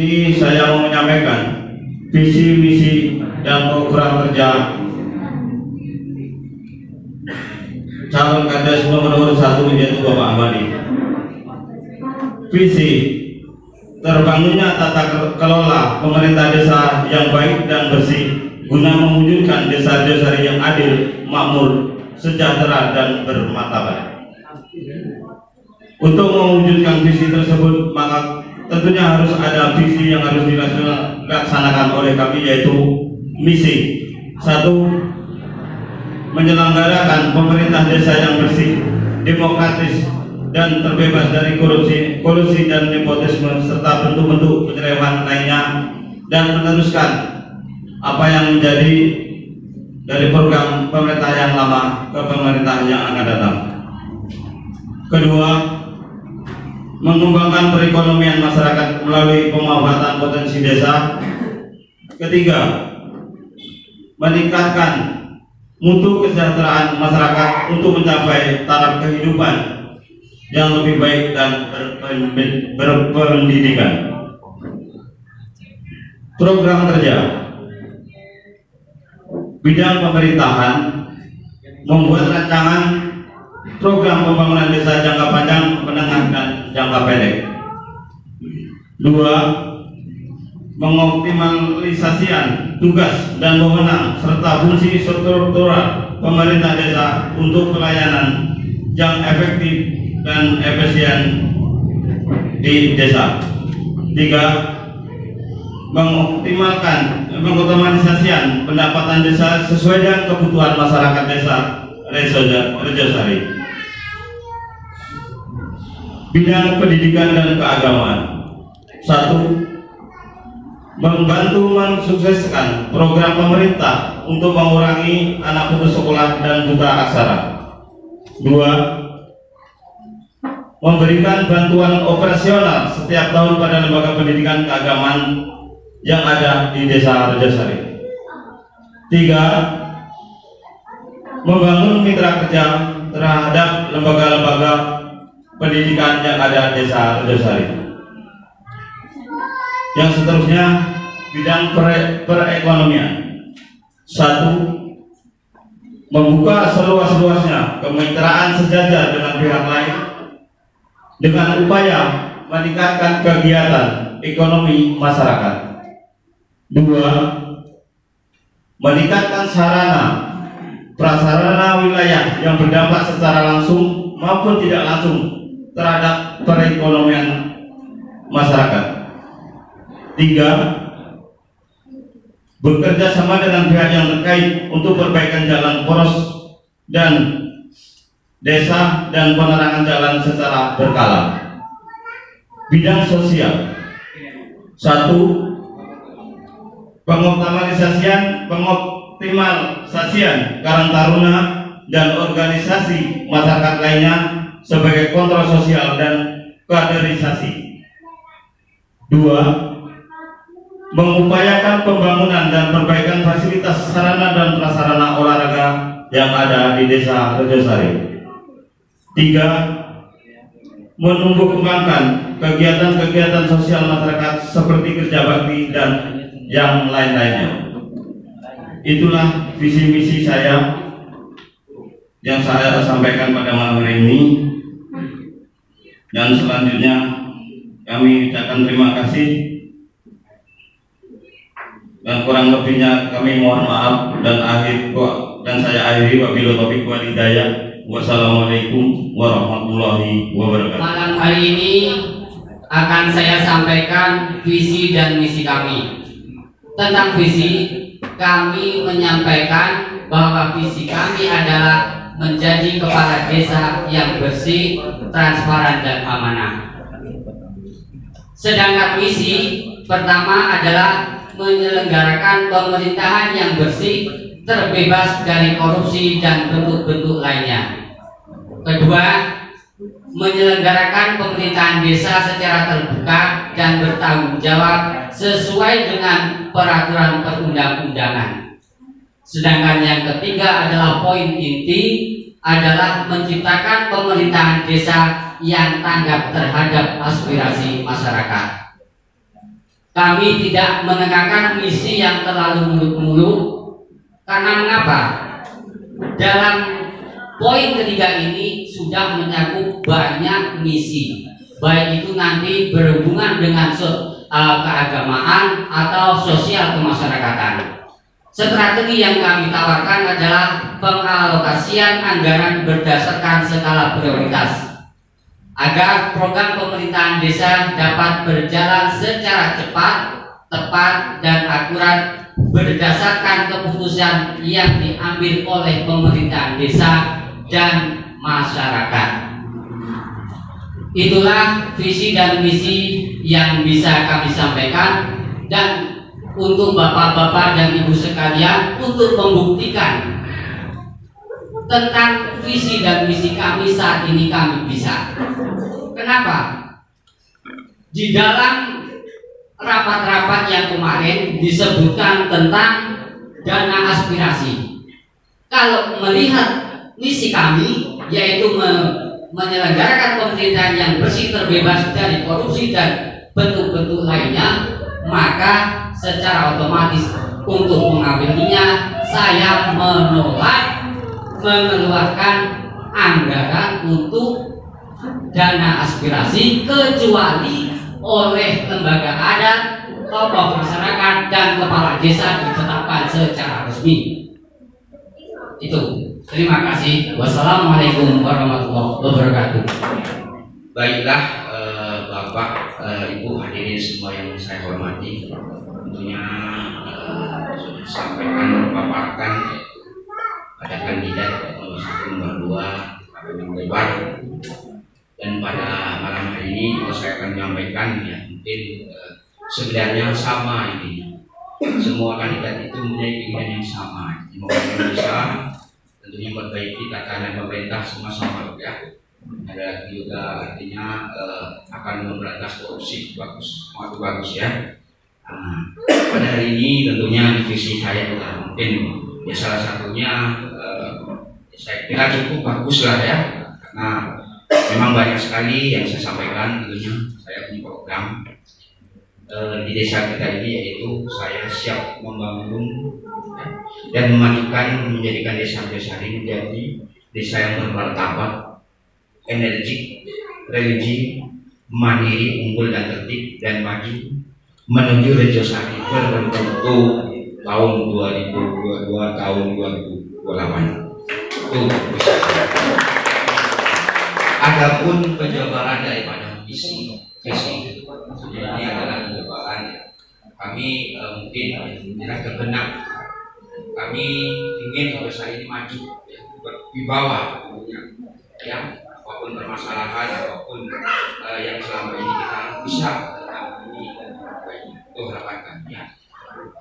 ini saya mau menyampaikan visi misi dan program kerja calon kades nomor 1 yaitu Bapak Ahmadi. Visi terbangunnya tata kelola pemerintah desa yang baik dan bersih guna mewujudkan desa-desa yang adil, makmur, sejahtera dan bermartabat. Untuk mewujudkan visi tersebut, maka tentunya harus ada visi yang harus dilaksanakan oleh kami, yaitu misi. 1. Menyelenggarakan pemerintah desa yang bersih, demokratis, dan terbebas dari kolusi dan nepotisme serta bentuk-bentuk penyelewengan lainnya, dan meneruskan apa yang menjadi dari program pemerintah yang lama ke pemerintah yang akan datang. Kedua, mengembangkan perekonomian masyarakat melalui pemanfaatan potensi desa. Ketiga, meningkatkan mutu kesejahteraan masyarakat untuk mencapai taraf kehidupan yang lebih baik dan berpendidikan. Program kerja bidang pemerintahan membuat rancangan program pembangunan desa jangka panjang, menengah, dan jangka pendek. 2. Mengoptimalisasikan tugas dan wewenang serta fungsi struktural pemerintah desa untuk pelayanan yang efektif dan efisien di desa. 3. Mengoptimalisasikan pendapatan desa sesuai dengan kebutuhan masyarakat desa Rejosari. Bidang pendidikan dan keagamaan. 1. Membantu mensukseskan program pemerintah untuk mengurangi anak putus sekolah dan buta aksara. 2. Memberikan bantuan operasional setiap tahun pada lembaga pendidikan keagamaan yang ada di desa Rejosari. 3. Membangun mitra kerja terhadap lembaga-lembaga pendidikan yang ada di desa Rejosari. Yang seterusnya, bidang perekonomian. 1. Membuka seluas-luasnya kemitraan sejajar dengan pihak lain dengan upaya meningkatkan kegiatan ekonomi masyarakat. 2. Meningkatkan sarana prasarana wilayah yang berdampak secara langsung maupun tidak langsung terhadap perekonomian masyarakat. 3. Bekerja sama dengan pihak yang terkait untuk perbaikan jalan poros dan desa dan penerangan jalan secara berkala. Bidang sosial. 1. Pengoptimalisasian Karang Taruna dan organisasi masyarakat lainnya sebagai kontrol sosial dan kaderisasi. 2. Mengupayakan pembangunan dan perbaikan fasilitas sarana dan prasarana olahraga yang ada di desa Rejosari. 3. Menumbuh kembangkan kegiatan-kegiatan sosial masyarakat seperti kerja bakti dan yang lain-lainnya. Itulah visi misi saya yang saya sampaikan pada malam hari ini. Dan selanjutnya kami ucapkan terima kasih, dan kurang lebihnya kami mohon maaf, dan saya akhiri wabillahi taufiq wal hidayah. Wassalamualaikum warahmatullahi wabarakatuh. Malam hari ini akan saya sampaikan visi dan misi kami. Tentang visi, kami menyampaikan bahwa visi kami adalah menjadi kepala desa yang bersih, transparan, dan amanah. Sedangkan misi pertama adalah menyelenggarakan pemerintahan yang bersih, terbebas dari korupsi dan bentuk-bentuk lainnya. Kedua, menyelenggarakan pemerintahan desa secara terbuka dan bertanggung jawab sesuai dengan peraturan perundang-undangan. Sedangkan yang ketiga adalah poin inti adalah menciptakan pemerintahan desa yang tanggap terhadap aspirasi masyarakat. Kami tidak menegakkan misi yang terlalu muluk-muluk. Karena mengapa? Dalam poin ketiga ini sudah mencakup banyak misi, baik itu nanti berhubungan dengan keagamaan atau sosial kemasyarakatan. Strategi yang kami tawarkan adalah pengalokasian anggaran berdasarkan skala prioritas agar program pemerintahan desa dapat berjalan secara cepat, tepat, dan akurat berdasarkan keputusan yang diambil oleh pemerintahan desa dan masyarakat. Itulah visi dan misi yang bisa kami sampaikan, dan untuk bapak-bapak dan ibu sekalian untuk membuktikan tentang visi dan misi kami saat ini kami bisa. Kenapa? Di dalam rapat-rapat yang kemarin disebutkan tentang dana aspirasi. Kalau melihat misi kami, yaitu menyelenggarakan pemerintahan yang bersih, terbebas dari korupsi dan bentuk-bentuk lainnya, maka secara otomatis untuk mengambilnya saya menolak mengeluarkan anggaran untuk dana aspirasi kecuali oleh lembaga adat, tokoh masyarakat, dan kepala desa ditetapkan secara resmi. Itu. Terima kasih. Wassalamualaikum warahmatullahi wabarakatuh. Baiklah, Bapak, Ibu hadirin semua yang saya hormati, tentunya sudah disampaikan, paparkan pada kandidat nomor 1, nomor 2, nomor lebar. Dan pada malam hari ini saya akan menyampaikan ya, mungkin sebenarnya sama ini. Semua kandidat itu mempunyai keinginan yang sama, membangun desa, tentunya memperbaiki tatanan pemerintah semua sama ya. Ada juga artinya akan memberantas korupsi, bagus, sangat bagus ya. Pada hari ini tentunya visi saya juga mungkin ya salah satunya saya kira cukup bagus lah ya, karena memang banyak sekali yang saya sampaikan. Tentunya saya punya program di desa kita ini, yaitu saya siap membangun dan memajukan, menjadikan desa-desa ini menjadi desa yang bermartabat, energik, religi, mandiri, unggul dan tertib, dan maju menuju Rejosari berbentuk tahun 2022, tahun 2028. Itu adapun penjabaran daripada visi ini adalah penjabaran kami mungkin tidak terbenak. Kami ingin desa ini maju ya, berwibawa ya, apapun permasalahan, apapun yang selama ini kita bisa tangani, itu harapan kami ya.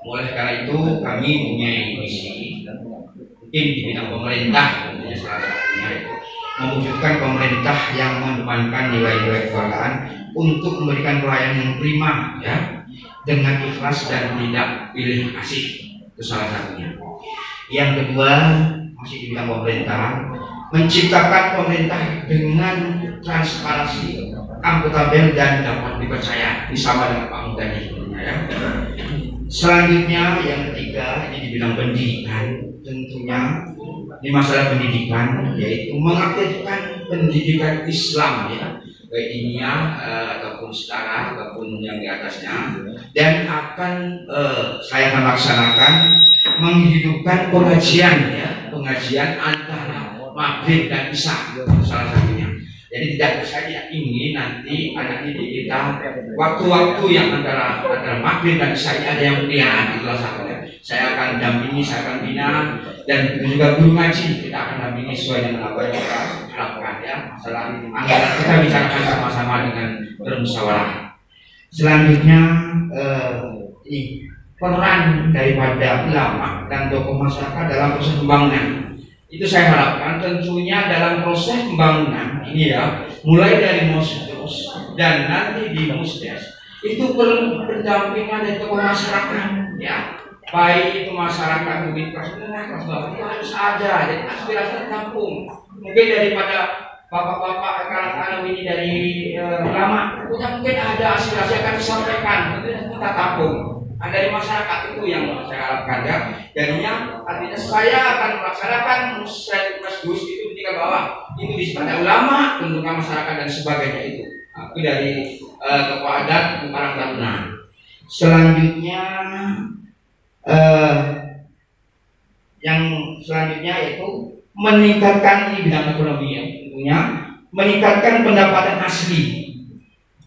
Oleh karena itu kami mempunyai misi mungkin di bidang pemerintah, tentunya salah satunya itu mewujudkan pemerintah yang mengedepankan nilai-nilai kekeluargaan untuk memberikan pelayanan yang prima ya, dengan ikhlas dan tidak pilih kasih, itu salah satunya. Yang kedua, masih di bidang pemerintah, menciptakan pemerintah dengan transparansi, akuntabel, dan dapat dipercaya. Ini sama dengan Pak Mudani ya. Selanjutnya yang ketiga, ini di bidang pendidikan, tentunya di masalah pendidikan, yaitu mengaktifkan pendidikan Islam ya, baik diniyah ataupun setara ataupun yang di atasnya, dan akan saya akan laksanakan menghidupkan pengajian ya, pengajian antara maghrib dan isya, salah satunya. Jadi saya tidak ingin nanti anak didik kita waktu-waktu yang antara maghrib dan isya ada yang kuliah, itulah satunya. Saya akan dampingi, saya akan bina, dan juga guru ngaji kita akan dampingi sesuai dengan apa yang kita harapkan ya. Masalah anggaran kita bicarakan sama-sama dengan bermusyawarah. Selanjutnya ini peran daripada ulama dan tokoh masyarakat dalam proses pembangunan. Itu saya harapkan tentunya dalam proses pembangunan ini ya, mulai dari Mosdos dan nanti di Musdes, itu perlu pendampingan dari tokoh masyarakat ya, baik itu masyarakat mungkin kelas menengah, kelas bawah, itu harus ada. Jadi aspirasi tertampung mungkin daripada bapak-bapak anak ini dari ulama punya mungkin ada aspirasi akan disampaikan, tentunya kita tampung. Dari masyarakat itu yang saya harapkan ya. Jadinya artinya saya akan melaksanakan Mas Gus itu ketika bahwa itu pada ulama, tentunya masyarakat dan sebagainya itu. Itu dari tokoh adat Karang Taruna. Selanjutnya yang selanjutnya yaitu meningkatkan di bidang ekonomi ya, tentunya meningkatkan pendapatan asli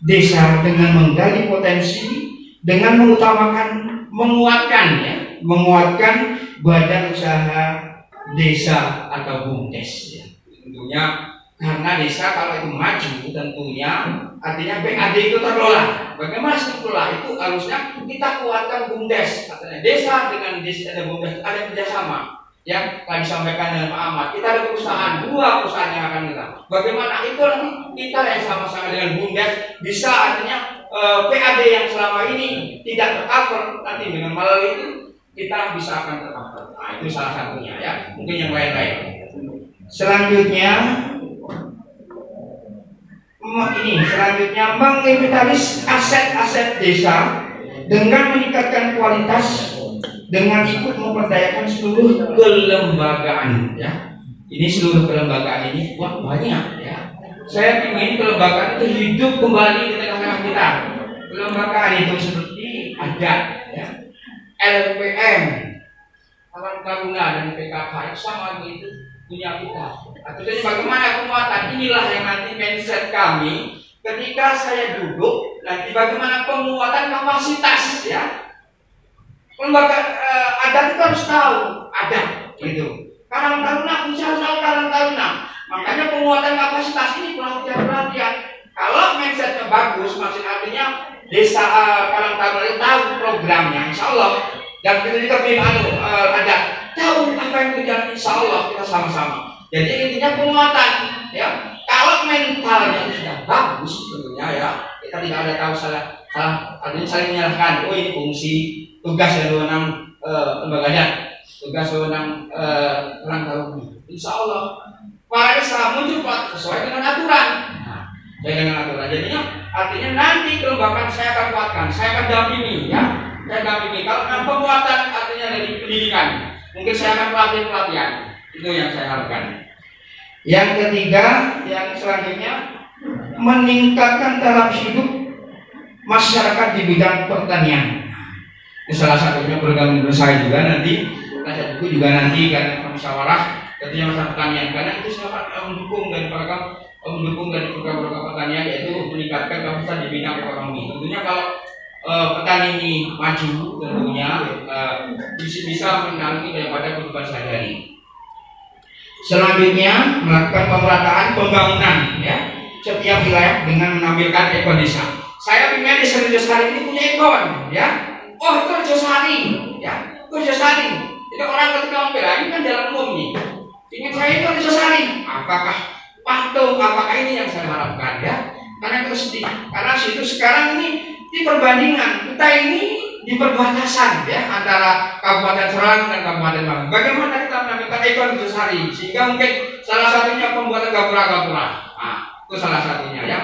desa dengan menggali potensi, dengan mengutamakan menguatkan badan usaha desa atau BUMDes ya. Tentunya karena desa kalau itu maju tentunya artinya BAD itu terlola. Bagaimana terlola itu harusnya kita kuatkan BUMDes, artinya desa dengan desa dan BUMDes ada kerjasama. Ya, tadi disampaikan dengan Pak Ahmad, kita ada dua perusahaan yang akan kita. Bagaimana itu nanti kita yang sama-sama dengan BUMDes bisa artinya PAD yang selama ini tidak tercover nanti dengan melalui itu kita bisa akan tercover. Nah, itu salah satunya ya. Mungkin yang lain-lain. Selanjutnya menginventaris aset-aset desa dengan meningkatkan kualitas dengan ikut memperdayakan seluruh kelembagaan ya. Ini seluruh kelembagaan ini banyak ya. Saya ingin kelembagaan itu hidup kembali di tengah-tengah kita. Kelembagaan itu seperti adat ya, LPM, Karang Taruna dan PKK sama itu punya kita. Artinya bagaimana penguatan inilah yang nanti mindset kami ketika saya duduk nanti bagaimana penguatan kapasitas ya. Lembaga adat itu harus tahu adat gitu. Karang Taruna bisa tahu Karang Taruna. Makanya penguatan kapasitas ini pelatihan. Kalau mindsetnya bagus, maksud artinya desa Karang Taruna tahu programnya, insya Allah. Dan kita juga ada tahu apa yang terjadi, insya Allah kita sama-sama. Jadi intinya penguatan, ya. Kalau mentalnya sudah bagus, tentunya ya kita tidak ada tahu salah, artinya saling menyalahkan. Oh ini fungsi, tugas dan wewenang lembaga adat, tugas wewenang Karang Taruna. Insya Allah. Para desa muncul sesuai dengan aturan. Jadinya artinya nanti kelembagaan saya akan kuatkan, saya akan dampingi ya. Saya dampingi. Kalau penguatan artinya dari pendidikan, mungkin saya akan pelatihan. Itu yang saya harapkan. Yang ketiga, yang selanjutnya meningkatkan taraf hidup masyarakat di bidang pertanian. Itu salah satunya program saya juga nanti. Saya juga nanti karena musyawarah. Tentunya masalah pertanian karena itu sangat mendukung dari program pertanian yaitu meningkatkan kapasitas di bidang ekonomi. Tentunya kalau petani ini maju tentunya bisa menangani daripada kehidupan sehari-hari. Selanjutnya melakukan pemerataan pembangunan ya setiap wilayah dengan menampilkan ekon desa. Saya ingin desa Rejosari ini punya ekon ya. Oh itu Rejosari ya, itu Rejosari. Jadi orang ketika membela ini kan jalan umum nih. Ingin saya itu Rejosari. Apakah patung? Apakah ini yang saya harapkan ya? Karena itu sedih. Karena situ sekarang ini di perbandingan kita ini di perbatasan ya antara Kabupaten Serang dan Kabupaten Malang. Bagaimana kita menampilkan ekon Rejosari sehingga mungkin salah satunya pembuatan gapura-gapura. Nah, itu salah satunya ya.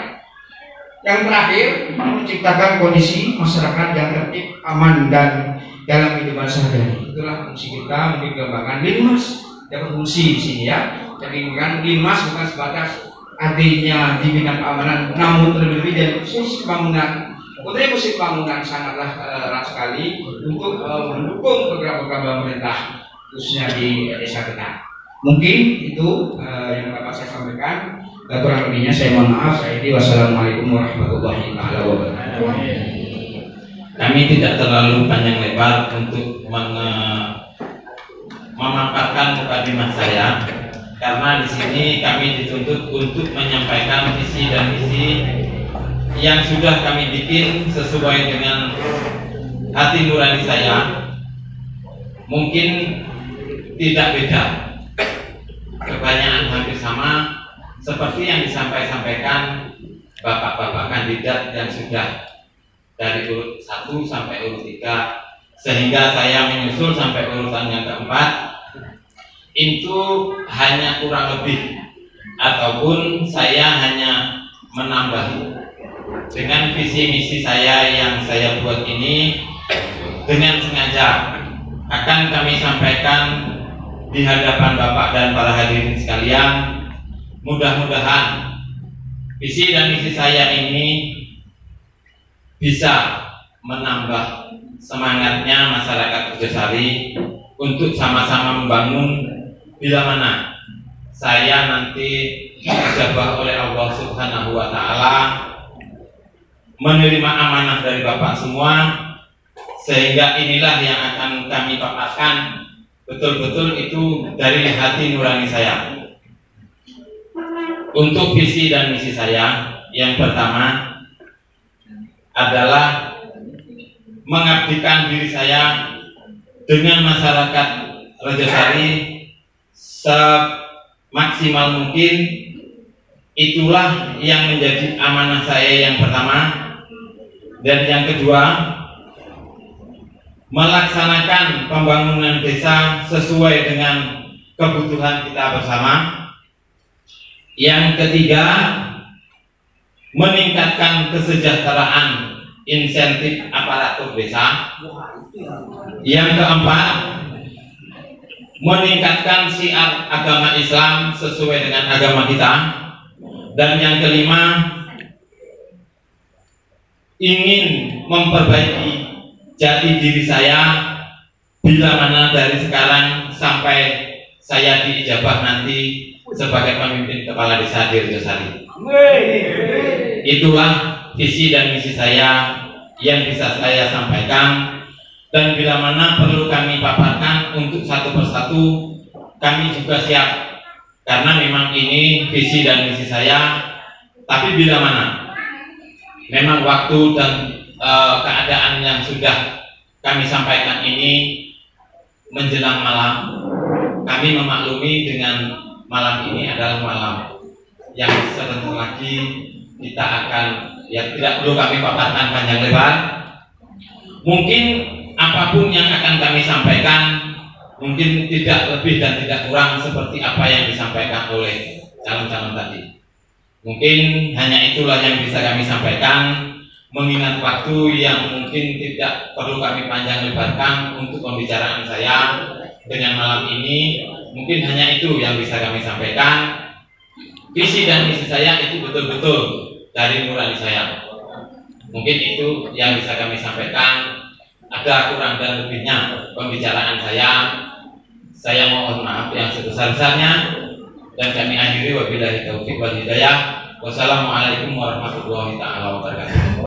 Yang terakhir menciptakan kondisi masyarakat yang tertib, aman dan dalam kehidupan sehari-hari. Itulah fungsi kita mungkin kembangan Linmas. Dapat fungsi di sini ya. Jadi kan Linmas bukan sebatas artinya di bidang keamanan, namun terlebih dari posisi pembangunan. Kontribusi pembangunan sangatlah erat sekali untuk mendukung program-program pemerintah khususnya di desa kita. Mungkin itu yang dapat saya sampaikan. Kurang lebihnya saya mohon maaf. Wassalamualaikum warahmatullahi wabarakatuh. Kami tidak terlalu panjang lebar untuk memaparkan mukadimah saya karena di sini kami dituntut untuk menyampaikan visi dan misi yang sudah kami bikin sesuai dengan hati nurani saya. Mungkin tidak beda, kebanyakan hampir sama seperti yang disampaikan bapak-bapak kandidat yang sudah dari urut 1 sampai urut 3, sehingga saya menyusul sampai urutan yang keempat. Itu hanya kurang lebih ataupun saya hanya menambah dengan visi misi saya yang saya buat ini. Dengan sengaja akan kami sampaikan di hadapan Bapak dan para hadirin sekalian. Mudah-mudahan visi dan misi saya ini bisa menambah semangatnya masyarakat Rejosari untuk sama-sama membangun bila mana saya nanti dijabah oleh Allah Subhanahu wa Ta'ala, menerima amanah dari Bapak semua, sehingga inilah yang akan kami paparkan betul-betul itu dari hati nurani saya. Untuk visi dan misi saya, yang pertama adalah mengabdikan diri saya dengan masyarakat Rejosari semaksimal mungkin. Itulah yang menjadi amanah saya yang pertama. Dan yang kedua, melaksanakan pembangunan desa sesuai dengan kebutuhan kita bersama. Yang ketiga, meningkatkan kesejahteraan insentif aparatur desa. Yang keempat, meningkatkan syiar agama Islam sesuai dengan agama kita. Dan yang kelima, ingin memperbaiki jati diri saya bila mana dari sekarang sampai saya diijabah nanti sebagai pemimpin kepala desa di Rejosari. Itulah visi dan misi saya yang bisa saya sampaikan, dan bila mana perlu kami paparkan untuk satu persatu, kami juga siap, karena memang ini visi dan misi saya. Tapi bila mana memang waktu dan keadaan yang sudah kami sampaikan ini menjelang malam, kami memaklumi dengan malam ini adalah malam yang sebentar lagi kita akan, ya tidak perlu kami paparkan panjang lebar. Mungkin apapun yang akan kami sampaikan mungkin tidak lebih dan tidak kurang seperti apa yang disampaikan oleh calon-calon tadi. Mungkin hanya itulah yang bisa kami sampaikan, mengingat waktu yang mungkin tidak perlu kami panjang lebarkan untuk pembicaraan saya dengan malam ini. Mungkin hanya itu yang bisa kami sampaikan. Visi dan misi saya itu betul-betul dari nurani saya. Mungkin itu yang bisa kami sampaikan. Ada kurang dan lebihnya pembicaraan saya mohon maaf yang sebesar-besarnya, dan kami akhiri wabillahi taufiq wal hidayah. Wassalamualaikum warahmatullahi taala wabarakatuh.